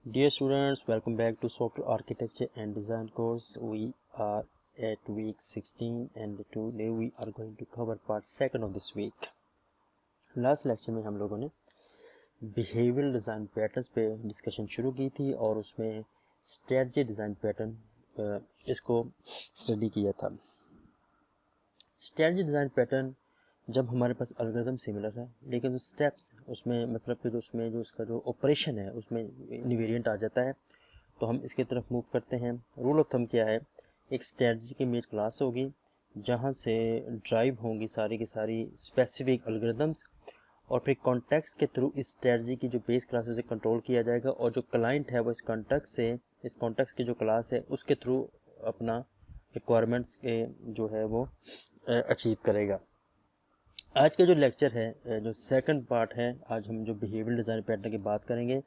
Dear students, welcome back to Software Architecture and Design course. We are at week 16 and today we are going to cover part second of this week. Last lecture में हम लोगों ने behavioural design patterns पे discussion शुरू की थी और उसमें स्ट्रेटजी डिज़ाइन पैटर्न इसको स्टडी किया था। स्ट्रेटजी डिज़ाइन पैटर्न जब हमारे पास एल्गोरिथम सिमिलर है लेकिन जो स्टेप्स उसमें मतलब कि उसमें जो उसका जो ऑपरेशन है उसमें इनवेरिएंट आ जाता है तो हम इसकी तरफ मूव करते हैं। रूल ऑफ थंब क्या है, एक स्ट्रेटजी की इमेज क्लास होगी जहाँ से ड्राइव होंगी सारी की सारी स्पेसिफिक एल्गोरिथम्स और फिर कॉन्टेक्स्ट के थ्रू इस स्ट्रेटजी की जो बेस क्लास है उसे कंट्रोल किया जाएगा और जो क्लाइंट है वो इस कॉन्टेक्स्ट की जो क्लास है उसके थ्रू अपना रिक्वायरमेंट्स के जो है वो अचीव करेगा। आज का जो लेक्चर है जो सेकंड पार्ट है, आज हम जो बिहेवियरल डिज़ाइन पैटर्न की बात करेंगे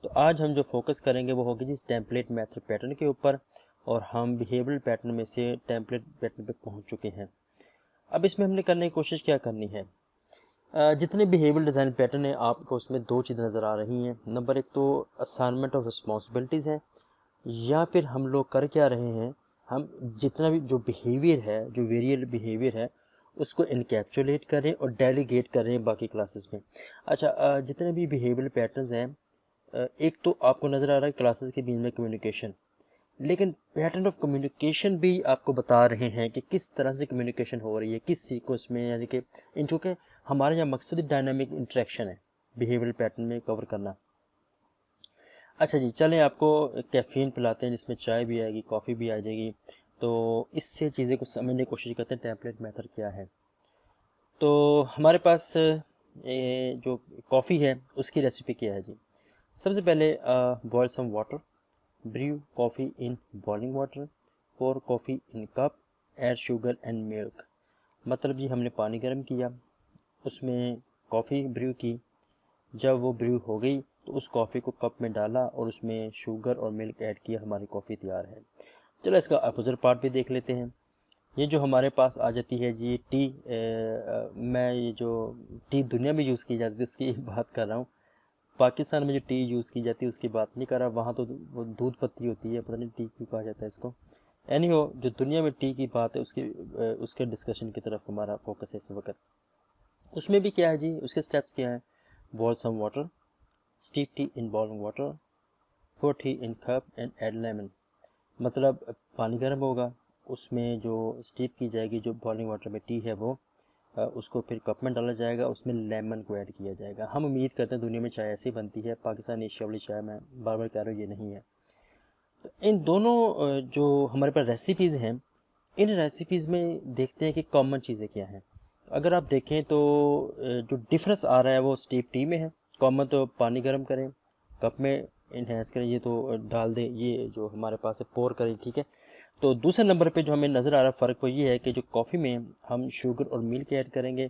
तो आज हम जो फोकस करेंगे वो होगी जिस टेम्पलेट मेथड पैटर्न के ऊपर और हम बिहेवियरल पैटर्न में से टेम्पलेट पैटर्न पे पहुंच चुके हैं। अब इसमें हमने करने की कोशिश क्या करनी है, जितने बिहेवियरल डिज़ाइन पैटर्न है आपको उसमें दो चीज़ें नज़र आ रही हैं। नंबर एक तो असाइनमेंट ऑफ रिस्पॉन्सिबिलिटीज़ है या फिर हम लोग कर क्या रहे हैं, हम जितना भी जो बिहेवियर है जो वेरिएबल बिहेवियर है उसको इनकैप्सुलेट करें और डेलीगेट करें बाकी क्लासेस में। अच्छा, जितने भी बिहेवियरल पैटर्न्स हैं एक तो आपको नज़र आ रहा है क्लासेस के बीच में कम्युनिकेशन, लेकिन पैटर्न ऑफ कम्युनिकेशन भी आपको बता रहे हैं कि किस तरह से कम्युनिकेशन हो रही है किस सीक्वेंस में, यानी कि इन चूँकि हमारे यहाँ मकसद डायनामिक इंटरेक्शन है बिहेवियरल पैटर्न में कवर करना। अच्छा जी, चलें आपको कैफ़ीन पिलाते हैं जिसमें चाय भी आएगी कॉफ़ी भी आ जाएगी, तो इससे चीज़ें को समझने की कोशिश करते हैं टेम्पलेट मेथड क्या है। तो हमारे पास जो कॉफ़ी है उसकी रेसिपी क्या है जी। सबसे पहले boil some water, brew coffee in boiling water, pour coffee in cup, add sugar and milk. मतलब जी हमने पानी गर्म किया, उसमें कॉफ़ी ब्रू की, जब वो ब्रू हो गई तो उस कॉफ़ी को कप में डाला और उसमें शुगर और मिल्क ऐड किया, हमारी कॉफ़ी तैयार है। चलो इसका अपोजिट पार्ट भी देख लेते हैं। ये जो हमारे पास आ जाती है जी टी, मैं ये जो टी दुनिया में यूज़ की जाती है उसकी बात कर रहा हूँ। पाकिस्तान में जो टी यूज़ की जाती है उसकी बात नहीं कर रहा, वहाँ तो वो दूध पत्ती होती है, पता नहीं टी क्यों कहा जाता है इसको। एनीहो, जो दुनिया में टी की बात है उसके डिस्कशन की तरफ हमारा फोकस है इस वक्त। उसमें भी क्या है जी, उसके स्टेप्स क्या है, boil some water, steep tea in boiling water, pour tea in cup and add lemon. मतलब पानी गर्म होगा, उसमें जो स्टीप की जाएगी जो बॉइलिंग वाटर में टी है वो उसको फिर कप में डाला जाएगा, उसमें लेमन को ऐड किया जाएगा। हम उम्मीद करते हैं दुनिया में चाय ऐसी बनती है, पाकिस्तान एशिया वाली चाय मैं बार बार कह रहा हूँ ये नहीं है। तो इन दोनों जो हमारे पास रेसिपीज़ हैं इन रेसिपीज़ में देखते हैं कि कॉमन चीज़ें क्या हैं। अगर आप देखें तो जो डिफरेंस आ रहा है वो स्टीप टी में है। कॉमन तो पानी गर्म करें, कप में इन्हेंस करें, ये तो डाल दें, ये जो हमारे पास है पोर करें, ठीक है। तो दूसरे नंबर पे जो हमें नज़र आ रहा है फ़र्क वो ये है कि जो कॉफ़ी में हम शुगर और मिल्क ऐड करेंगे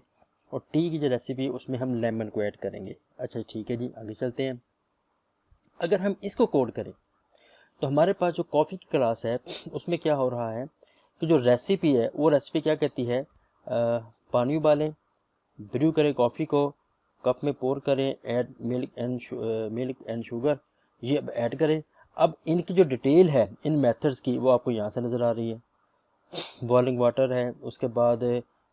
और टी की जो रेसिपी उसमें हम लेमन को ऐड करेंगे। अच्छा ठीक है जी, आगे चलते हैं। अगर हम इसको कोड करें तो हमारे पास जो कॉफ़ी की क्लास है उसमें क्या हो रहा है कि जो रेसिपी है वो रेसिपी क्या कहती है, पानी उबालें, ब्रू करें कॉफ़ी को, कप में पोर करें, ऐड मिल्क एंड शुगर, ये अब ऐड करें। अब इनकी जो डिटेल है इन मेथड्स की वो आपको यहाँ से नज़र आ रही है। बॉइलिंग वाटर है, उसके बाद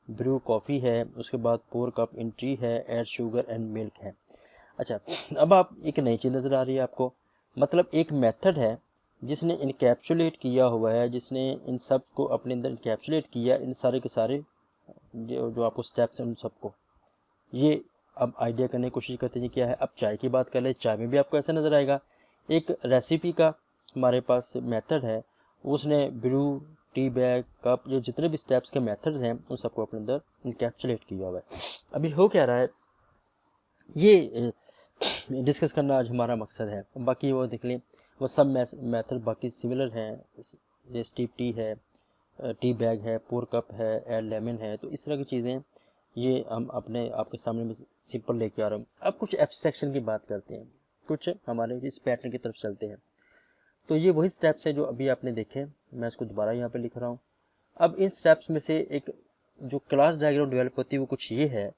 ब्रू कॉफ़ी है, उसके बाद पोर कप इन टी है, ऐड शुगर एंड मिल्क है। अच्छा, अब आप एक नई चीज़ नज़र आ रही है आपको, मतलब एक मेथड है जिसने इनकैप्सुलेट किया हुआ है, जिसने इन सब को अपने अंदर इनकैप्सुलेट किया, इन सारे के सारे जो आपको स्टेप्स हैं उन सबको। ये अब आइडिया करने की कोशिश करते हैं क्या है। अब चाय की बात कर ले, चाय में भी आपको ऐसा नज़र आएगा, एक रेसिपी का हमारे पास मेथड है, उसने ब्रू टी बैग कप जो जितने भी स्टेप्स के मेथड्स हैं उन सबको अपने अंदर इनकैप्सुलेट किया हुआ है। अभी हो क्या रहा है ये डिस्कस करना आज हमारा मकसद है। बाकी वो देख लें, वो सब मेथड बाकी सिमिलर हैं, ये स्टीप टी है, टी बैग है, पोर कप है, एड लेमन है, तो इस तरह की चीज़ें ये हम अपने आपके सामने में सिंपल लेके आ रहा हूँ। अब कुछ एब्स्ट्रैक्शन की बात करते हैं, कुछ हमारे इस पैटर्न की तरफ चलते हैं। तो ये वही स्टेप्स है जो अभी आपने देखे, मैं इसको दोबारा यहाँ पे लिख रहा हूँ। अब इन स्टेप्स में से एक जो क्लास डायग्राम डेवलप होती है वो कुछ ये है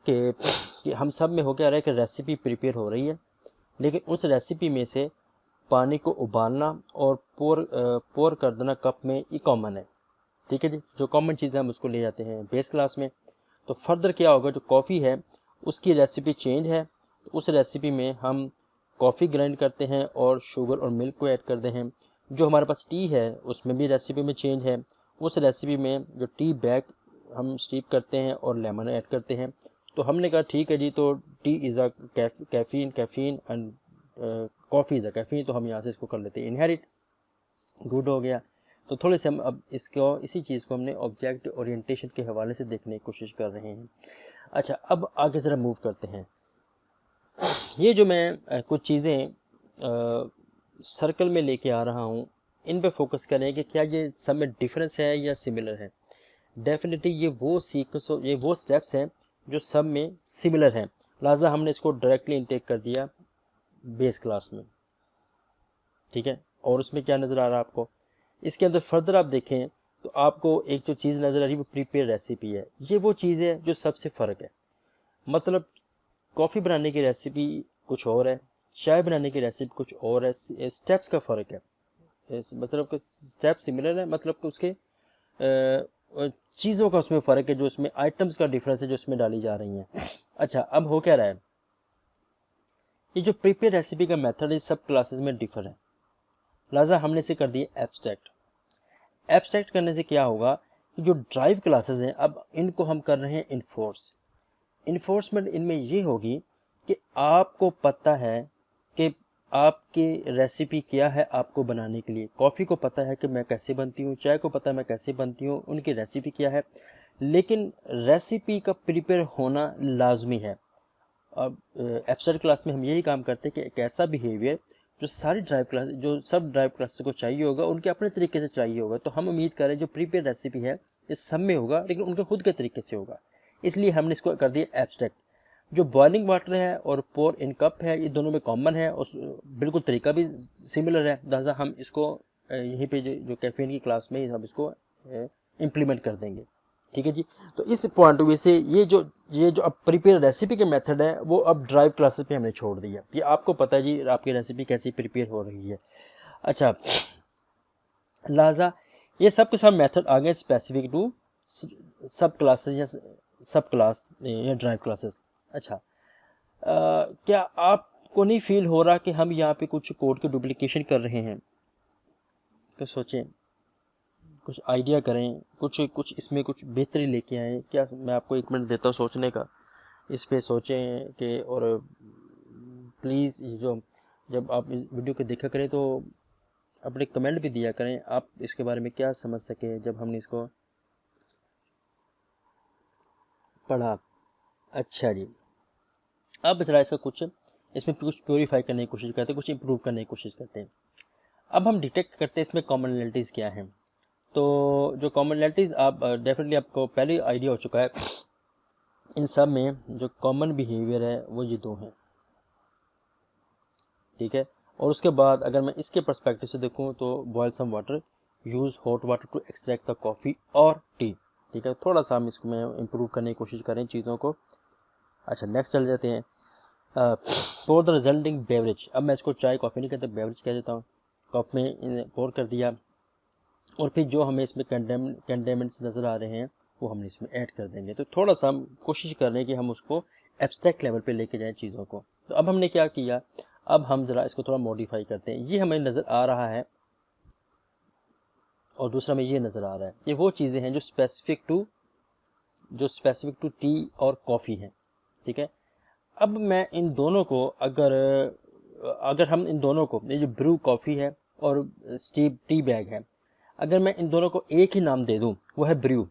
कि हम सब में हो क्या रहा है कि रेसिपी प्रिपेयर हो रही है, लेकिन उस रेसिपी में से पानी को उबालना और पोर कर देना कप में, ये कॉमन है। ठीक है जी, जो कॉमन चीज़ है हम उसको ले जाते हैं बेस क्लास में। तो फर्दर क्या होगा, जो कॉफ़ी है उसकी रेसिपी चेंज है, तो उस रेसिपी में हम कॉफ़ी ग्राइंड करते हैं और शुगर और मिल्क को ऐड करते हैं। जो हमारे पास टी है उसमें भी रेसिपी में चेंज है, उस रेसिपी में जो टी बैग हम स्टीप करते हैं और लेमन ऐड करते हैं। तो हमने कहा ठीक है जी, तो T is a caffeine and coffee is a caffeine, तो हम यहाँ से इसको कर लेते हैं इनहेरिट। गुड हो गया। तो थोड़े से हम अब इसको इसी चीज़ को हमने ऑब्जेक्ट ओरिएंटेशन के हवाले से देखने की कोशिश कर रहे हैं। अच्छा, अब आगे ज़रा मूव करते हैं। ये जो मैं कुछ चीज़ें सर्कल में लेके आ रहा हूँ, इन पे फोकस करें कि क्या ये सब में डिफरेंस है या सिमिलर है। डेफिनेटली ये वो स्टेप्स हैं जो सब में सिमिलर हैं, लिहाजा हमने इसको डायरेक्टली इनटेक कर दिया बेस क्लास में। ठीक है, और उसमें क्या नज़र आ रहा है आपको, इसके अंदर फर्दर आप देखें तो आपको एक जो चीज़ नज़र आ रही है वो प्रीपेयर रेसिपी है। ये वो चीज़ है जो सबसे फ़र्क है। मतलब कॉफ़ी बनाने की रेसिपी कुछ और है, चाय बनाने की रेसिपी कुछ और है, स्टेप्स का फ़र्क है। मतलब कि स्टेप सिमिलर है, मतलब कि उसके चीज़ों का उसमें फ़र्क है, जो उसमें आइटम्स का डिफरेंस है जो उसमें डाली जा रही हैं। अच्छा, अब हो क्या रहा है, ये जो प्रीपेयर रेसिपी का मेथड है सब क्लासेस में डिफर है, लिहाजा हमने इसे कर दिया एब्स्ट्रैक्ट। एब्स्ट्रैक्ट करने से क्या होगा कि जो ड्राइव क्लासेस हैं अब इनको हम कर रहे हैं इन्फोर्स। इन्फोर्समेंट इनमें ये होगी कि आपको पता है कि आपकी रेसिपी क्या है आपको बनाने के लिए। कॉफ़ी को पता है कि मैं कैसे बनती हूँ, चाय को पता है मैं कैसे बनती हूँ, उनकी रेसिपी क्या है, लेकिन रेसिपी का प्रिपेयर होना लाजमी है। अब एब्स्ट्रैक्ट क्लास में हम यही काम करते हैं कि एक ऐसा बिहेवियर जो सब ड्राइव क्लासेस को चाहिए होगा, उनके अपने तरीके से चाहिए होगा। तो हम उम्मीद करें जो प्रीपेयर रेसिपी है इस सब में होगा, लेकिन उनके खुद के तरीके से होगा, इसलिए हमने इसको कर दिया एब्स्ट्रैक्ट। जो बॉइलिंग वाटर है और पोर इन कप है, ये दोनों में कॉमन है और बिल्कुल तरीका भी सिमिलर है, लिहाजा हम इसको यहीं पे जो कैफीन की क्लास में हम इसको इम्प्लीमेंट कर देंगे। ठीक है जी, तो इस पॉइंट ऑफ व्यू से ये जो अब प्रिपेयर रेसिपी के मेथड है वो अब ड्राइव क्लासेस पे हमने छोड़ दिया। ये आपको पता है जी आपकी रेसिपी कैसे प्रिपेयर हो रही है। अच्छा, लिहाजा ये सब के सब मेथड आ गए स्पेसिफिक टू सब क्लासेस या सब क्लास या ड्राइव क्लासेस। अच्छा, क्या आपको नहीं फील हो रहा कि हम यहाँ पे कुछ कोड की डुप्लीकेशन कर रहे हैं? तो सोचें, कुछ आइडिया करें, कुछ इसमें कुछ बेहतरी लेके आएँ। क्या, मैं आपको 1 मिनट देता हूँ सोचने का, इस पे सोचें कि, और प्लीज़ जब आप इस वीडियो को देखा करें तो अपने कमेंट भी दिया करें, आप इसके बारे में क्या समझ सके जब हमने इसको पढ़ा। अच्छा जी, अब ज़रा इसका इसमें कुछ प्योरीफाई करने की कोशिश करते हैं, कुछ इम्प्रूव करने की कोशिश करते हैं। अब हम डिटेक्ट करते हैं इसमें कॉमनलिटीज़ क्या हैं। तो जो कॉमनलिटीज़ आप डेफिनेटली आपको पहले आइडिया हो चुका है, इन सब में जो कॉमन बिहेवियर है वो ये 2 हैं। ठीक है, और उसके बाद अगर मैं इसके पर्सपेक्टिव से देखूं तो boil some water, use hot water to extract the coffee और टी। ठीक है, थोड़ा सा हम इसमें इम्प्रूव करने की कोशिश करें चीज़ों को। अच्छा, नेक्स्ट चल जाते हैं। फॉर द रिजल्टिंग बेवरेज, अब मैं इसको चाय कॉफ़ी नहीं कहता, बेवरेज कह देता हूँ। कप में पोर कर दिया और फिर जो हमें इसमें कंडेमेंट्स नज़र आ रहे हैं वो हमने इसमें ऐड कर देंगे। तो थोड़ा सा हम कोशिश कर रहे हैं कि हम उसको एब्स्ट्रैक्ट लेवल पे लेके जाएं चीज़ों को। तो अब हमने क्या किया, अब हम ज़रा इसको थोड़ा मॉडिफाई करते हैं। ये हमें नज़र आ रहा है और दूसरा में ये नज़र आ रहा है, ये वो चीज़ें हैं जो स्पेसिफिक टू टी और कॉफ़ी हैं। ठीक है, अब मैं इन दोनों को अगर हम इन दोनों को, ये जो ब्रू कॉफ़ी है और स्टीप टी बैग है, अगर मैं इन दोनों को एक ही नाम दे दूं, वो है ब्रू।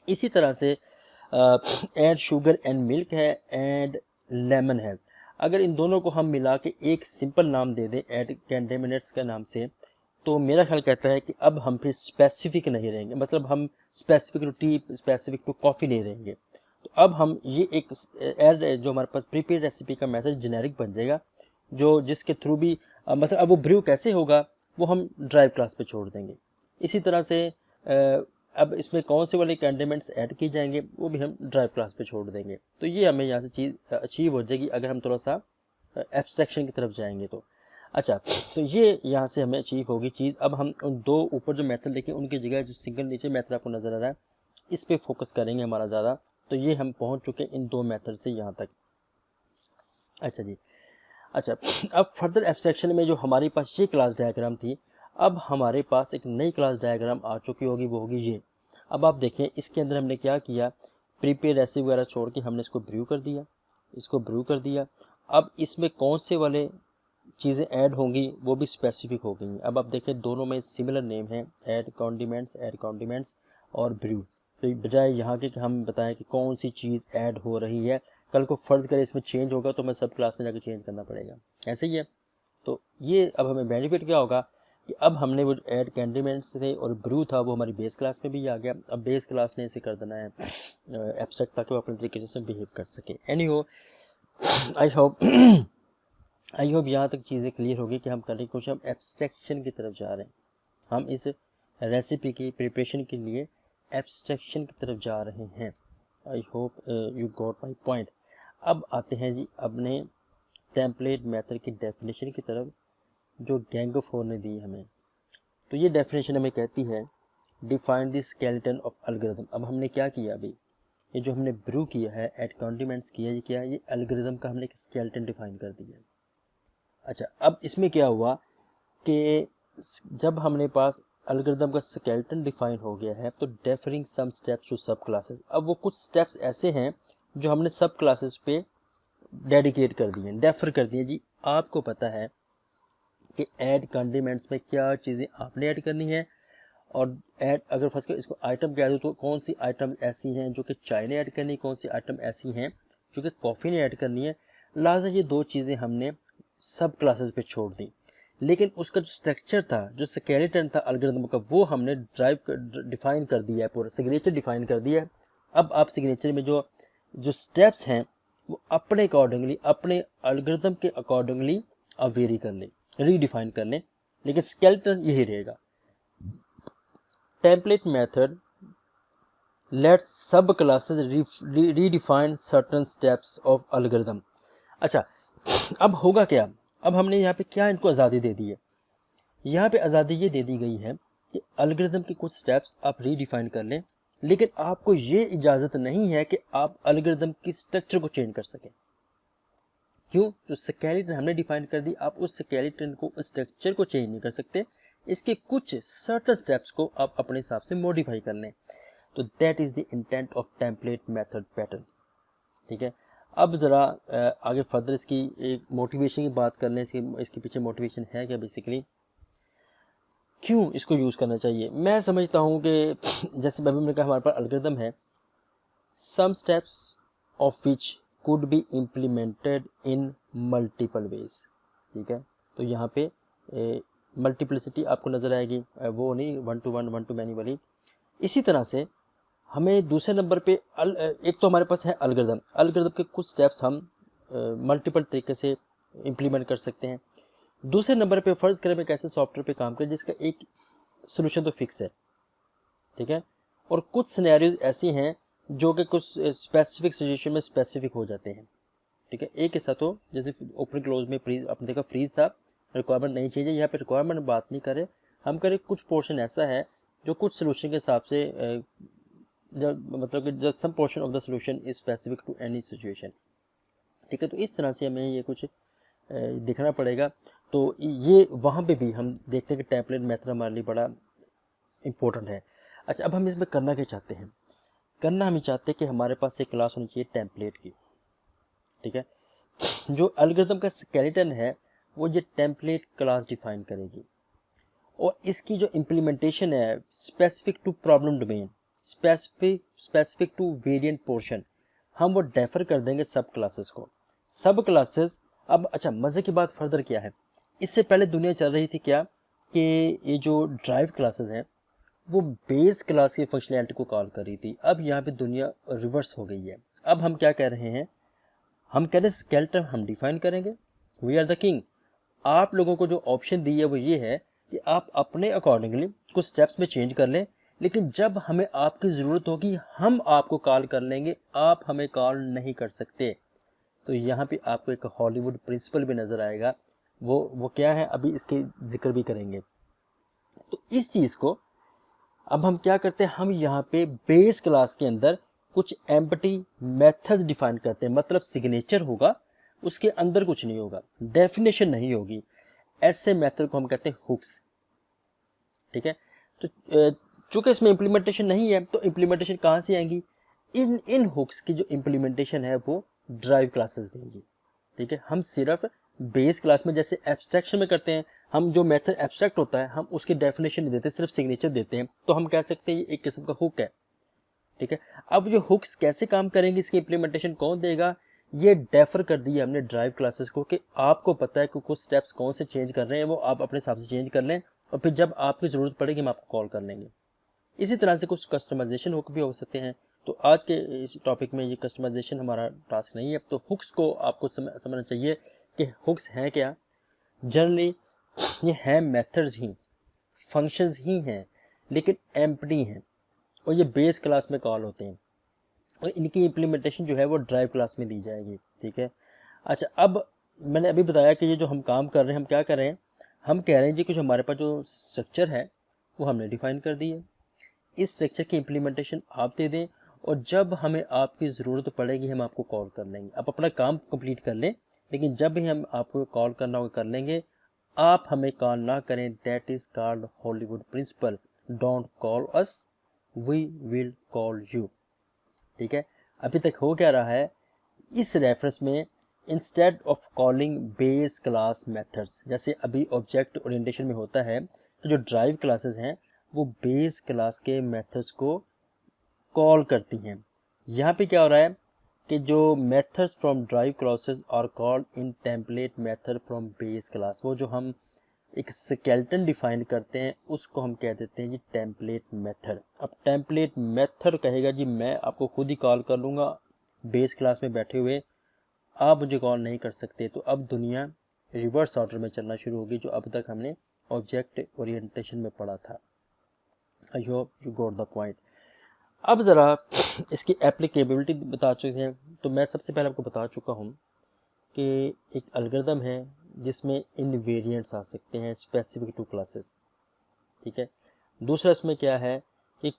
इसी तरह से ऐड शुगर एंड मिल्क है, ऐड लेमन है। अगर इन दोनों को हम मिला के एक सिंपल नाम दे दें ऐड कंटेमिनेट्स के नाम से, तो मेरा ख्याल कहता है कि अब हम फिर स्पेसिफिक नहीं रहेंगे, मतलब हम specific to tea, specific to coffee नहीं रहेंगे। तो अब हम ये एक ऐड जो हमारे पास प्रीपेड रेसिपी का मेथड जेनेरिक बन जाएगा, जो जिसके थ्रू भी मतलब अब वो ब्रू कैसे होगा वो हम ड्राइव क्लास पे छोड़ देंगे। इसी तरह से अब इसमें कौन से वाले कंडेमेंट्स ऐड किए जाएंगे वो भी हम ड्राइव क्लास पे छोड़ देंगे। तो ये हमें यहाँ से चीज़ अचीव हो जाएगी अगर हम थोड़ा सा एब्स्ट्रैक्शन की तरफ जाएंगे तो। अच्छा, तो ये यहाँ से हमें अचीव होगी चीज़। अब हम उन दो ऊपर जो मेथड देखें उनकी जगह जो सिंगल नेचर मेथड आपको नज़र आ रहा है इस पे फोकस करेंगे हमारा ज़्यादा। तो ये हम पहुँच चुके हैं इन दो मेथड से यहाँ तक। अच्छा जी, अच्छा अब फर्दर एब्स्ट्रैक्शन में जो हमारे पास ये क्लास डायग्राम थी, अब हमारे पास एक नई क्लास डायग्राम आ चुकी होगी, वो होगी ये। अब आप देखें इसके अंदर हमने क्या किया, प्रीपेड रेसिपी वगैरह छोड़ के हमने इसको ब्रू कर दिया, इसको ब्रू कर दिया। अब इसमें कौन से वाले चीज़ें ऐड होंगी वो भी स्पेसिफिक हो गई। अब आप देखें दोनों में सिमिलर नेम है, ऐड कॉन्डिमेंट्स और ब्रू। तो बजाय यहाँ के कि हम बताएं कि कौन सी चीज़ ऐड हो रही है, कल को फ़र्ज़ करें इसमें चेंज होगा तो मैं सब क्लास में जाकर चेंज करना पड़ेगा, ऐसे ही है। तो ये अब हमें बेनिफिट क्या होगा कि अब हमने वो ऐड कॉन्डिमेंट्स थे और ब्रू था वो हमारी बेस क्लास में भी आ गया। अब बेस क्लास ने इसे कर देना है एब्स्ट्रैक्ट ताकि वो अपने तरीके से बिहेव कर सके। एनीहो, आई होप यहाँ तक चीज़ें क्लियर होगी कि हम करने की कोशिश, हम एब्स्ट्रैक्शन की तरफ जा रहे हैं। हम इस रेसिपी की प्रिपरेशन के लिए एब्स्ट्रैक्शन की तरफ जा रहे हैं। I hope you got my point. अब आते हैं जी अपने टेम्पलेट मेथड की डेफिनेशन की तरफ जो गैंगोफोर ने दी हमें। तो ये डेफिनेशन हमें कहती है define the skeleton of algorithm. अब हमने क्या किया, अभी ये जो हमने ब्रू किया है, ऐड कॉन्डिमेंट्स किया, ये क्या है, ये एल्गोरिथम का हमने एक स्केलेटन डिफाइन कर दिया। अच्छा, अब इसमें क्या हुआ कि जब हमने पास एल्गोरिथम का स्केलेटन डिफाइन हो गया है तो डेफरिंग सम स्टेप्स टू सब क्लासेस। अब वो कुछ स्टेप्स ऐसे हैं जो हमने सब क्लासेस पे डेडिकेट कर दिए, डेफर कर दिए जी। आपको पता है कि ऐड कॉन्डिमेंट्स में क्या चीज़ें आपने ऐड करनी है, और ऐड अगर फर्स्ट इसको आइटम कह दो तो कौन सी आइटम ऐसी हैं जो कि चाय ने ऐड करनी है, कौन सी आइटम ऐसी हैं जो कि कॉफ़ी ने ऐड करनी है। लिहाजा ये दो चीज़ें हमने सब क्लासेस पे छोड़ दी, लेकिन उसका जो स्ट्रक्चर था, जो स्केलेटन था एल्गोरिथम का, वो हमने डिफाइन कर दिया है, पूरा सिग्नेचर डिफाइन कर दिया है। अब आप सिग्नेचर में जो जो स्टेप्स हैं वो अपने अकॉर्डिंगली, अपने एल्गोरिथम के अकॉर्डिंगली आप वेरी कर लें, रीडिफाइन कर लें, लेकिन स्केलेटन यही रहेगा। टेम्पलेट मेथड लेट सब classes redefine certain steps of algorithm. अच्छा, अब होगा क्या, अब हमने यहाँ पे क्या इनको आज़ादी दे दी है, यहाँ पे आज़ादी ये दे दी गई है कि एल्गोरिथम के कुछ स्टेप्स आप रीडिफाइन कर लें, लेकिन आपको ये इजाज़त नहीं है कि आप एल्गोरिथम की स्ट्रक्चर को चेंज कर सकें। क्यों? जो स्केलेटन हमने डिफाइन कर दी, आप उस स्केलेटन को, उस स्ट्रक्चर को चेंज नहीं कर सकते, इसके कुछ सर्टन स्टेप्स को आप अपने हिसाब से मॉडिफाई कर लें। तो that is the intent of template method pattern. ठीक है, अब ज़रा आगे फर्दर इसकी एक मोटिवेशन की बात कर लें, इसके पीछे मोटिवेशन है क्या, बेसिकली क्यों इसको यूज़ करना चाहिए। मैं समझता हूँ कि जैसे अभी मैंने कहा हमारे पास एल्गोरिथम है, some steps of which could be implemented in multiple ways. ठीक है, तो यहाँ पे मल्टीप्लिसिटी आपको नज़र आएगी, वो नहीं one two one, one two many वाली। इसी तरह से हमें दूसरे नंबर पे एक तो हमारे पास है एल्गोरिथम के कुछ स्टेप्स हम मल्टीपल तरीके से इम्प्लीमेंट कर सकते हैं। दूसरे नंबर पे फ़र्ज़ करें मैं एक ऐसे सॉफ्टवेयर पे काम करें जिसका एक सोल्यूशन तो फिक्स है, ठीक है, और कुछ सिनेरियोज ऐसी हैं जो कि कुछ स्पेसिफिक सिचुएशन में स्पेसिफिक हो जाते हैं। ठीक है, एक ऐसा तो जैसे ओपन क्लोज में फ्रीज, अपने देखा फ्रीज था, रिक्वायरमेंट नहीं चाहिए, यहाँ पे रिक्वायरमेंट बात नहीं करें, हम करें कुछ पोर्शन ऐसा है जो कुछ सोल्यूशन के हिसाब से मतलब कि जो some portion of the solution is specific to any situation. ठीक है, तो इस तरह से हमें ये कुछ देखना पड़ेगा। तो ये वहाँ पे भी हम देखते हैं कि टेम्पलेट मेथड हमारे लिए बड़ा इम्पोर्टेंट है। अच्छा, अब हम इसमें करना क्या चाहते हैं, करना हम चाहते हैं कि हमारे पास एक क्लास होनी चाहिए टेम्पलेट की। ठीक है, जो एल्गोरिथम का स्केलेटन है वो ये टेम्पलेट क्लास डिफाइन करेगी, और इसकी जो इम्प्लीमेंटेशन है specific to problem domain, specific to variant portion, हम वो डेफर कर देंगे सब क्लासेस को, सब क्लासेस। अब अच्छा, मज़े की बात फर्दर क्या है, इससे पहले दुनिया चल रही थी क्या कि ये जो ड्राइव क्लासेस हैं वो बेस क्लास की फंक्शनैलिटी को कॉल कर रही थी। अब यहाँ पे दुनिया रिवर्स हो गई है। अब हम क्या कह रहे हैं, हम कह रहे हैं स्केलेटन हम डिफाइन करेंगे, वी आर द किंग। आप लोगों को जो ऑप्शन दी है वो ये है कि आप अपने अकॉर्डिंगली कुछ स्टेप्स में चेंज कर लें, लेकिन जब हमें आपकी ज़रूरत होगी हम आपको कॉल कर लेंगे, आप हमें कॉल नहीं कर सकते। तो यहाँ पे आपको एक हॉलीवुड प्रिंसिपल भी नज़र आएगा। वो क्या है, अभी इसके जिक्र भी करेंगे। तो इस चीज़ को अब हम क्या करते हैं, हम यहाँ पे बेस क्लास के अंदर कुछ एम्प्टी मेथड्स डिफाइन करते हैं। मतलब सिग्नेचर होगा, उसके अंदर कुछ नहीं होगा, डेफिनेशन नहीं होगी। ऐसे मेथड को हम कहते हैं हुक्स। ठीक है, तो चूंकि इसमें इम्प्लीमेंटेशन नहीं है, तो इम्प्लीमेंटेशन कहाँ से आएंगी, इन हुक्स की जो इम्प्लीमेंटेशन है वो ड्राइव क्लासेस देंगी। ठीक है, हम सिर्फ बेस क्लास में जैसे एब्स्ट्रैक्शन में करते हैं, हम जो मेथड एब्स्ट्रैक्ट होता है हम उसकी डेफिनेशन नहीं देते, सिर्फ सिग्नेचर देते हैं, तो हम कह सकते हैं ये एक किस्म का हुक है। ठीक है, अब जो हुक्स कैसे काम करेंगे, इसकी इम्प्लीमेंटेशन कौन देगा, ये डेफर कर दिया हमने ड्राइव क्लासेस को कि आपको पता है कि कुछ स्टेप्स कौन से चेंज कर रहे हैं, वो आप अपने हिसाब से चेंज कर लें, और फिर जब आपकी ज़रूरत पड़ेगी हम आपको कॉल कर लेंगे। इसी तरह से कुछ कस्टमाइजेशन हुक भी हो सकते हैं। तो आज के इस टॉपिक में ये कस्टमाइजेशन हमारा टास्क नहीं है। तो हुक्स को आपको समझना चाहिए कि हुक्स हैं क्या। जनरली ये हैं मेथड्स ही, फंक्शंस ही हैं, लेकिन एम्प्टी हैं, और ये बेस क्लास में कॉल होते हैं, और इनकी इम्प्लीमेंटेशन जो है वो ड्राइव क्लास में दी जाएगी। ठीक है, अच्छा, अब मैंने अभी बताया कि ये जो हम काम कर रहे हैं, हम क्या कर रहे हैं, हम कह रहे हैं जी कुछ हमारे पास जो स्ट्रक्चर है वो हमने डिफाइन कर दी है, इस स्ट्रक्चर की इम्प्लीमेंटेशन आप दे दें, और जब हमें आपकी ज़रूरत पड़ेगी हम आपको कॉल कर लेंगे। आप अपना काम कंप्लीट कर लें, लेकिन जब भी हम आपको कॉल करना होगा कर लेंगे। आप हमें कॉल ना करें, that is called Hollywood principle. Don't call us, we will call you. ठीक है, अभी तक हो क्या रहा है, इस रेफरेंस में instead of calling base class methods, जैसे अभी ऑब्जेक्ट ओरिएंटेशन में होता है, तो जो ड्राइव क्लासेस हैं वो बेस क्लास के मेथड्स को कॉल करती हैं। यहाँ पे क्या हो रहा है कि जो methods from derived classes are called in template method from base class, वो जो हम एक स्केलेटन डिफाइन करते हैं उसको हम कह देते हैं जी टेम्पलेट मेथड। अब टेम्पलेट मेथड कहेगा जी मैं आपको खुद ही कॉल कर लूँगा बेस क्लास में बैठे हुए, आप मुझे कॉल नहीं कर सकते। तो अब दुनिया रिवर्स ऑर्डर में चलना शुरू होगी, जो अब तक हमने ऑब्जेक्ट ओरिएंटेशन में पढ़ा था। I hope you got the point. अब ज़रा इसकी एप्लीकेबिलिटी बता चुके हैं। तो मैं सबसे पहले आपको बता चुका हूँ कि एक एल्गोरिथम है जिसमें इनवेरिएंट्स आ सकते हैं स्पेसिफिक टू क्लासेस। ठीक है, दूसरा इसमें क्या है कि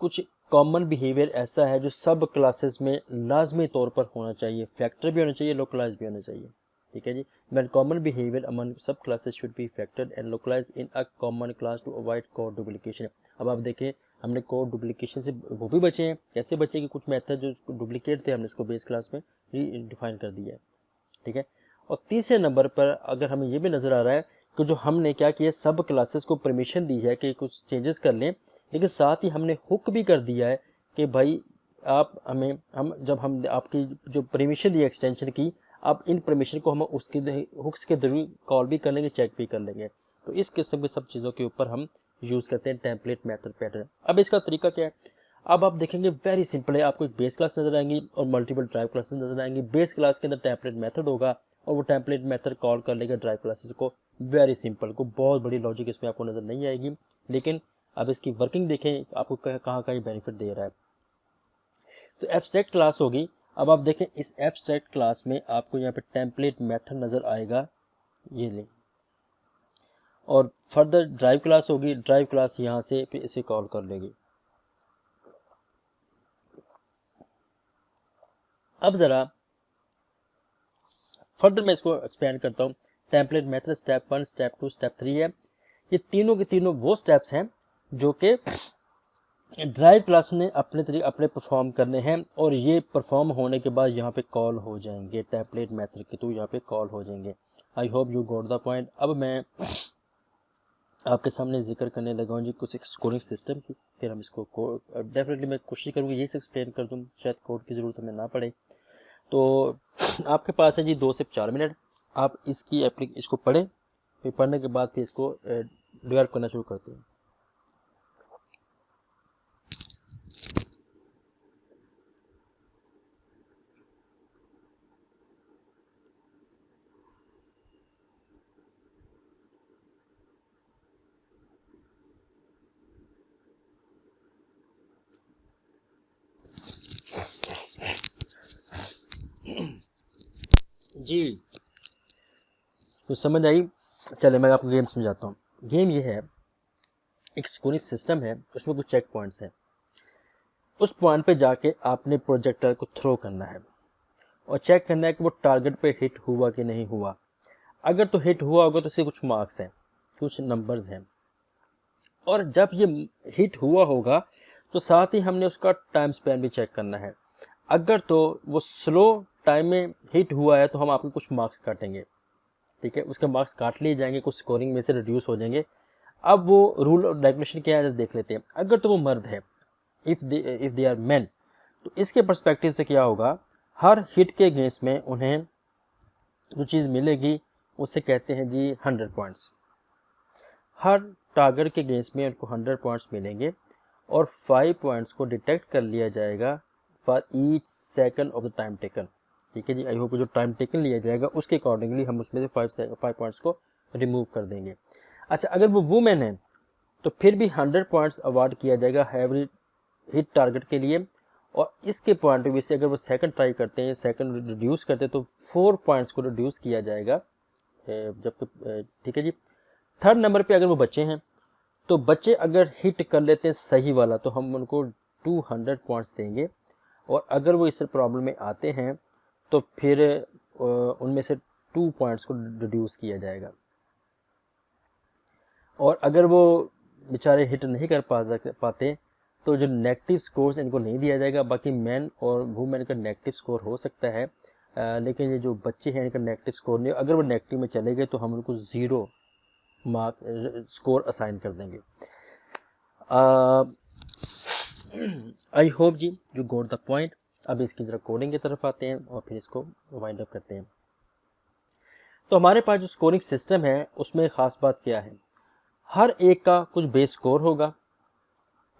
कुछ कॉमन बिहेवियर ऐसा है जो सब क्लासेस में लाजमी तौर पर होना चाहिए, फैक्टर भी होना चाहिए, लोकलाइज भी होना चाहिए। ठीक है जी, when common behavior among सब classes should be factored and localized in a common class to avoid code duplication। अब आप देखें हमने कोड डुप्लीकेशन से वो भी बचे हैं, कैसे बचे कि कुछ मेथड जो डुप्लीकेट थे हमने उसको बेस क्लास में डिफाइन कर दिया है। ठीक है, और तीसरे नंबर पर अगर हमें ये भी नज़र आ रहा है कि जो हमने क्या किया, सब क्लासेस को परमिशन दी है कि कुछ चेंजेस कर लें, लेकिन साथ ही हमने हुक भी कर दिया है कि भाई आप हमें जब हम आपकी जो परमिशन दी एक्सटेंशन की, अब इन परमिशन को हम उसके हुक्स के जरूर कॉल भी कर लेंगे, चेक भी कर लेंगे। तो इस किस्म की सब चीज़ों के ऊपर हम यूज़ करते हैं टेम्पलेट मेथड पैटर्न। अब इसका तरीका क्या है, अब आप देखेंगे वेरी सिंपल है, आपको एक बेस क्लास नजर आएंगी और मल्टीपल ड्राइव क्लासेस नजर आएंगी। बेस क्लास के अंदर टेम्पलेट मेथड होगा और वो टेम्पलेट मेथड कॉल कर लेगा ड्राइव क्लासेस को। वेरी सिंपल, को बहुत बड़ी लॉजिक इसमें आपको नजर नहीं आएगी, लेकिन अब इसकी वर्किंग देखें आपको कहाँ कहाँ ये बेनिफिट दे रहा है। तो एब्स्ट्रैक्ट क्लास होगी। अब आप देखें इस एब्स्ट्रैक्ट क्लास में आपको यहाँ पे टेम्पलेट मेथड नजर आएगा, ये ले, और फर्दर ड्राइव क्लास होगी, ड्राइव क्लास यहाँ से फिर इसे कॉल कर लेगी। अब ज़रा फर्दर मैं इसको एक्सपेंड करता हूँ। Template method step 1, step 2, step 3 है। ये तीनों के तीनों वो स्टेप्स हैं जो कि ड्राइव क्लास ने अपने परफॉर्म करने हैं, और ये परफॉर्म होने के बाद यहाँ पे कॉल हो जाएंगे टेम्पलेट मेथड के थ्रू, यहाँ पे कॉल हो जाएंगे। I hope you got the point. अब मैं आपके सामने जिक्र करने लगा हूँ जी कुछ एक स्कोरिंग सिस्टम की, फिर हम इसको डेफिनेटली मैं कोशिश करूँगी यही से एक्सप्लेन कर दूँ, शायद कोड की ज़रूरत हमें ना पड़े। तो आपके पास है जी 2 से 4 मिनट, आप इसको पढ़ें, फिर पढ़ने के बाद फिर इसको डेवलप करना शुरू करते हैं। जी कुछ समझ आई? चले मैं आपको गेम समझाता हूँ। गेम ये है, एक स्कोरिंग सिस्टम है, उसमें कुछ चेक पॉइंट्स हैं। उस पॉइंट पे जाके आपने प्रोजेक्टर को थ्रो करना है और चेक करना है कि वो टारगेट पे हिट हुआ कि नहीं हुआ। अगर तो हिट हुआ होगा तो इसके कुछ मार्क्स हैं, कुछ नंबर्स हैं, और जब ये हिट हुआ होगा तो साथ ही हमने उसका टाइम स्पैन भी चेक करना है। अगर तो वो स्लो टाइम में हिट हुआ है तो हम आपको कुछ मार्क्स काटेंगे, ठीक है, उसके मार्क्स काट लिए जाएंगे, कुछ स्कोरिंग में से रिड्यूस हो जाएंगे। अब वो रूल और डेफिनेशन क्या है देख लेते हैं। अगर तो वो मर्द है, इफ दे आर मैन, तो इसके पर्सपेक्टिव से क्या होगा, हर हिट के अगेंस्ट में उन्हें जो चीज़ मिलेगी उसे कहते हैं जी 100 पॉइंट्स। हर टारगेट के अगेंस्ट में उनको 100 पॉइंट्स मिलेंगे और 5 पॉइंट्स को डिटेक्ट कर लिया जाएगा for each second of the time taken. ठीक है जी, आई होप जो टाइम टेकन लिया जाएगा उसके अकॉर्डिंगली हम उसमें से 5 पॉइंट्स को रिमूव कर देंगे। अच्छा, अगर वो वुमेन है तो फिर भी 100 पॉइंट्स अवार्ड किया जाएगा एवरी हिट टारगेट के लिए, और इसके पॉइंट ऑफ व्यू से अगर वो सेकंड ट्राई करते हैं, सेकंड रिड्यूस करते हैं, तो 4 पॉइंट्स को रिड्यूस किया जाएगा जब तक। ठीक है जी। थर्ड नंबर पे अगर वो बच्चे हैं तो बच्चे अगर हिट कर लेते हैं सही वाला तो हम उनको 200 पॉइंट्स देंगे, और अगर वो इस प्रॉब्लम में आते हैं तो फिर उनमें से 2 पॉइंट्स को रिड्यूस किया जाएगा। और अगर वो बेचारे हिट नहीं कर पाते तो जो नेगेटिव स्कोर्स इनको नहीं दिया जाएगा। बाकी मैन और वुमेन का नेगेटिव स्कोर हो सकता है, लेकिन ये जो बच्चे हैं इनका नेगेटिव स्कोर नहीं। अगर वो नेगेटिव में चले गए तो हम उनको 0 मार्क स्कोर असाइन कर देंगे। आई होप जी यू गॉट द पॉइंट। अब इसकी तरफ कोडिंग की तरफ आते हैं और फिर इसको वाइंड अप करते हैं। तो हमारे पास जो स्कोरिंग सिस्टम है उसमें ख़ास बात क्या है, हर एक का कुछ बेस स्कोर होगा,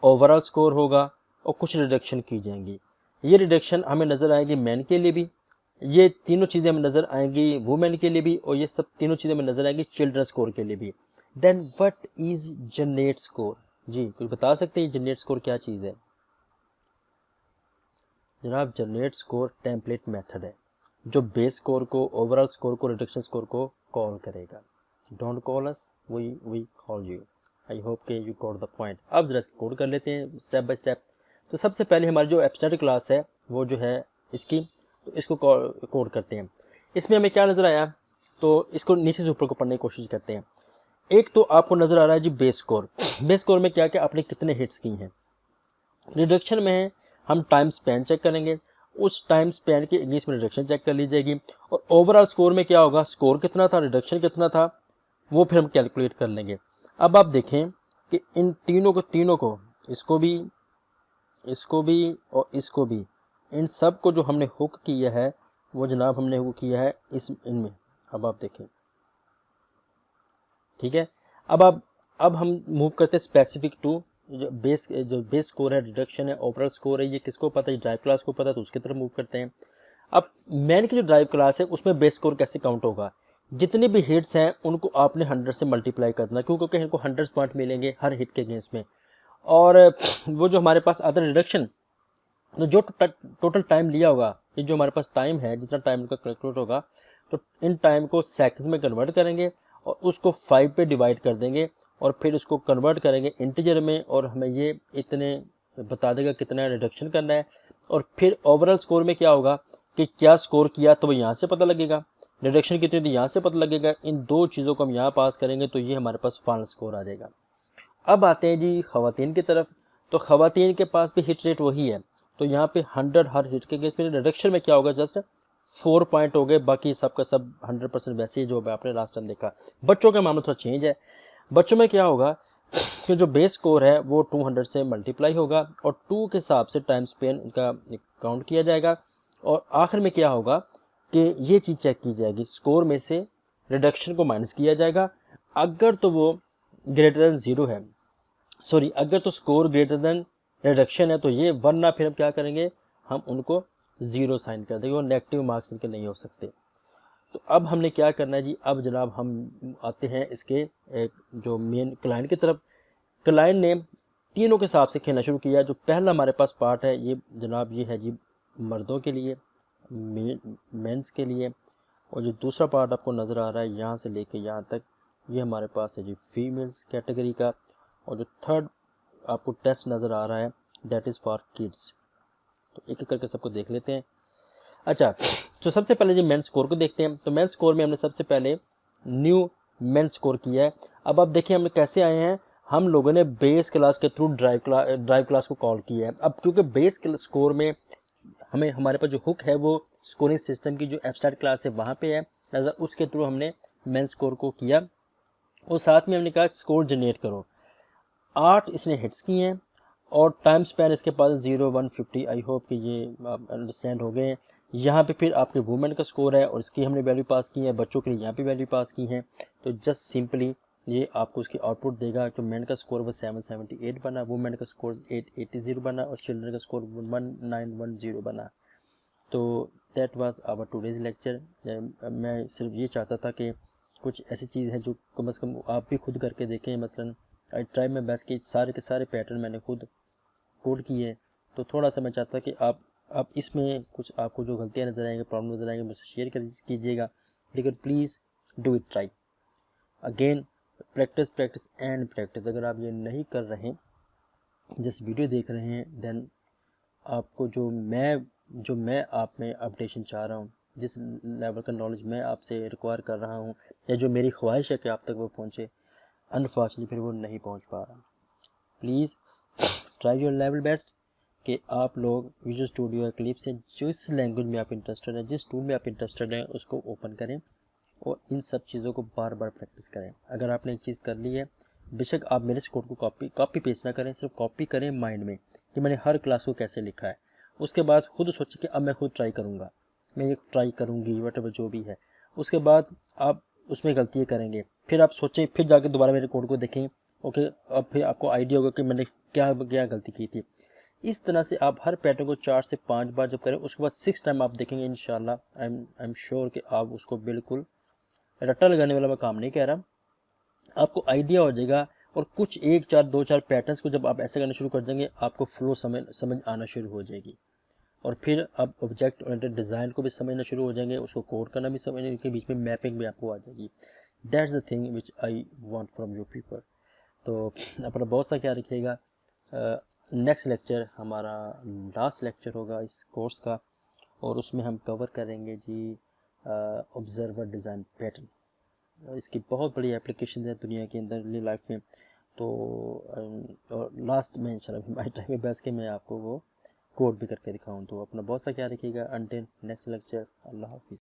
ओवरऑल स्कोर होगा और कुछ रिडक्शन की जाएंगी। ये रिडक्शन हमें नज़र आएगी मैन के लिए भी, ये तीनों चीज़ें हमें नज़र आएंगी वुमेन के लिए भी, और ये सब तीनों चीज़ें हमें नज़र आएंगी चिल्ड्रन स्कोर के लिए भी। Then what is generate score? जी कुछ बता सकते हैं जनरेट स्कोर क्या चीज़ है? जनाब जनरेट स्कोर टेम्पलेट मेथड है जो बेस स्कोर को, ओवरऑल स्कोर को, रिडक्शन स्कोर को कॉल करेगा। Don't call us, we call you. I hope के यू गॉट द पॉइंट। अब जरा कोड कर लेते हैं स्टेप बाय स्टेप। तो सबसे पहले हमारी जो एब्स्ट्रैक्ट क्लास है वो जो है इसकी, तो इसको कोड करते हैं। इसमें हमें क्या नज़र आया, तो इसको नीचे से ऊपर को पढ़ने की कोशिश करते हैं। एक तो आपको नज़र आ रहा है जी बेस स्कोर। बेस स्कोर में क्या क्या आपने कितने हिट्स की हैं। रिडक्शन में हम टाइम स्पैन चेक करेंगे, उस टाइम स्पैन के अगेंस्ट में रिडक्शन चेक कर ली जाएगी। और ओवरऑल स्कोर में क्या होगा, स्कोर कितना था, रिडक्शन कितना था, वो फिर हम कैलकुलेट कर लेंगे। अब आप देखें कि इन तीनों को इसको भी और इसको भी, इन सब को जो हमने हुक किया है वो जनाब हमने हुक किया है इनमें। अब आप देखें, ठीक है। अब हम मूव करते हैं स्पेसिफिक टू जो बेस स्कोर है, रिडक्शन है, ओवरऑल स्कोर है, ये किसको पता है, ड्राइव क्लास को पता है, तो उसकी तरफ मूव करते हैं। अब मैन की जो ड्राइव क्लास है उसमें बेस स्कोर कैसे काउंट होगा, जितने भी हिट्स हैं उनको आपने 100 से मल्टीप्लाई करना, क्योंकि इनको 100 पॉइंट मिलेंगे हर हिट के अगेंस्ट में। और वो जो हमारे पास अदर रिडक्शन, तो जो टोटल टाइम लिया होगा, ये जो हमारे पास टाइम है, जितना टाइम उनका कैलकुलेट होगा, तो इन टाइम को सेकंड में कन्वर्ट करेंगे और उसको 5 पे डिवाइड कर देंगे और फिर उसको कन्वर्ट करेंगे इंटीजर में, और हमें ये इतने बता देगा कितना रिडक्शन करना है। और फिर ओवरऑल स्कोर में क्या होगा कि क्या स्कोर किया तो वो यहाँ से पता लगेगा, रिडक्शन कितनी थी यहाँ से पता लगेगा। इन दो चीज़ों को हम यहाँ पास करेंगे तो ये हमारे पास फाइनल स्कोर आ जाएगा। अब आते हैं जी ख़वातीन की तरफ। तो ख़वातीन के पास भी हिट रेट वही है, तो यहाँ पे 100 हर हिट के केस में। रिडक्शन में क्या होगा, जस्ट 4 पॉइंट हो गए, बाकी सब का सब 100% वैसे ही जो आपने लास्ट टाइम देखा। बच्चों का मामला थोड़ा चेंज है। बच्चों में क्या होगा कि जो बेस स्कोर है वो 200 से मल्टीप्लाई होगा और 2 के हिसाब से टाइम स्पेन उनका काउंट किया जाएगा। और आखिर में क्या होगा कि ये चीज़ चेक की जाएगी, स्कोर में से रिडक्शन को माइनस किया जाएगा। अगर तो वो ग्रेटर देन 0 है, सॉरी अगर तो स्कोर ग्रेटर देन रिडक्शन है तो ये, वरना फिर हम क्या करेंगे, हम उनको 0 साइन कर देंगे और नेगेटिव मार्क्स इनके नहीं हो सकते। तो अब हमने क्या करना है जी, अब जनाब हम आते हैं इसके एक जो मेन क्लाइंट की तरफ। क्लाइंट ने तीनों के हिसाब से खेलना शुरू किया। जो पहला हमारे पास पार्ट है ये जनाब ये है जी मर्दों के लिए, मेंस के लिए, और जो दूसरा पार्ट आपको नज़र आ रहा है यहाँ से लेके यहाँ तक, ये हमारे पास है जी फीमेल्स कैटेगरी का। और जो थर्ड आपको टेस्ट नज़र आ रहा है दैट इज़ फॉर किड्स। तो एक एक करके सबको देख लेते हैं। अच्छा, तो सबसे पहले जी मेंस स्कोर को देखते हैं। तो मेंस स्कोर में हमने सबसे पहले न्यू मेंस स्कोर किया है। अब आप देखिए हमने कैसे आए हैं, हम लोगों ने बेस क्लास के थ्रू ड्राइव क्लास को कॉल किया है। अब क्योंकि बेस स्कोर में हमें हमारे पास जो हुक है वो स्कोरिंग सिस्टम की जो एब्स्ट्रैक्ट क्लास है वहाँ पे है, लिहाजा उसके थ्रू हमने मेंस स्कोर को किया। और साथ में हमने कहा स्कोर जनरेट करो। 8 इसने हिट्स किए हैं और टाइम स्पैन इसके पास 0 1 50। आई होप कि ये आप अंडरस्टैंड हो गए हैं। यहाँ पे फिर आपके वुमेन का स्कोर है और इसकी हमने वैल्यू पास की है, बच्चों के लिए यहाँ पे वैल्यू पास की है। तो जस्ट सिंपली ये आपको उसकी आउटपुट देगा। तो मैन का स्कोर वो 778 बना, वुमेन का स्कोर 880 बना और चिल्ड्रन का स्कोर 1910 बना। तो that was our today's lecture. मैं सिर्फ ये चाहता था कि कुछ ऐसी चीज़ है जो कम से कम आप भी खुद करके देखें। मसलन आई ट्राई माई बेस्ट कि सारे के सारे पैटर्न मैंने खुद कोड किए। तो थोड़ा सा मैं चाहता कि आप इसमें कुछ आपको जो गलतियाँ नज़र आएंगी, प्रॉब्लम नज़र आएंगे, मुझसे शेयर कीजिएगा। लेकिन please do it try again. Practice practice and practice. अगर आप ये नहीं कर रहे हैं, जस्ट वीडियो देख रहे हैं, देन आपको जो मैं आप में अपडेशन चाह रहा हूँ, जिस लेवल का नॉलेज मैं आपसे रिक्वायर कर रहा हूँ या जो मेरी ख्वाहिश है कि आप तक वो पहुँचे, अनफॉर्चुनेटली फिर वो नहीं पहुँच पा रहा। Please try your level best कि आप लोग विजुअल स्टूडियो क्लिप से जिस लैंग्वेज में आप इंटरेस्टेड हैं, जिस टूल में आप इंटरेस्टेड हैं, उसको ओपन करें और इन सब चीज़ों को बार बार प्रैक्टिस करें। अगर आपने एक चीज़ कर ली है, बेशक आप मेरे इस कोड को कॉपी पेस्ट ना करें, सिर्फ कॉपी करें माइंड में कि मैंने हर क्लास को कैसे लिखा है। उसके बाद खुद सोचें कि अब मैं खुद ट्राई करूँगा, मैं ये ट्राई करूँगी, वट जो भी है। उसके बाद आप उसमें गलतियाँ करेंगे, फिर आप सोचें, फिर जाके दोबारा मेरे कोड को देखें। ओके, अब फिर आपको आइडिया होगा कि मैंने क्या क्या गलती की थी। इस तरह से आप हर पैटर्न को 4 से 5 बार जब करें, उसके बाद 6 टाइम आप देखेंगे इंशाल्लाह। आई एम श्योर कि आप उसको बिल्कुल रट्टा लगाने वाला मैं काम नहीं कह रहा, आपको आइडिया हो जाएगा। और कुछ 1 4 2 4 पैटर्न्स को जब आप ऐसे करना शुरू कर देंगे, आपको फ्लो समझ आना शुरू हो जाएगी। और फिर आप ऑब्जेक्ट ओरिएंटेड डिज़ाइन को भी समझना शुरू हो जाएंगे, उसको कोड करना भी समझने के बीच में मैपिंग भी आपको आ जाएगी। That's the thing which I want from you people. तो अपना बहुत सा ख्याल रखिएगा। नेक्स्ट लेक्चर हमारा लास्ट लेक्चर होगा इस कोर्स का और उसमें हम कवर करेंगे जी ऑब्जर्वर डिज़ाइन पैटर्न। इसकी बहुत बड़ी एप्लीकेशन है दुनिया के अंदर, रियल लाइफ में। तो और लास्ट में इंशाल्लाह माई टाइम में बेस्ट के मैं आपको वो कोड भी करके दिखाऊं। तो अपना बहुत सा ख्याल रखिएगा। अंटिल नेक्स्ट लेक्चर, अल्लाह हाफिज़।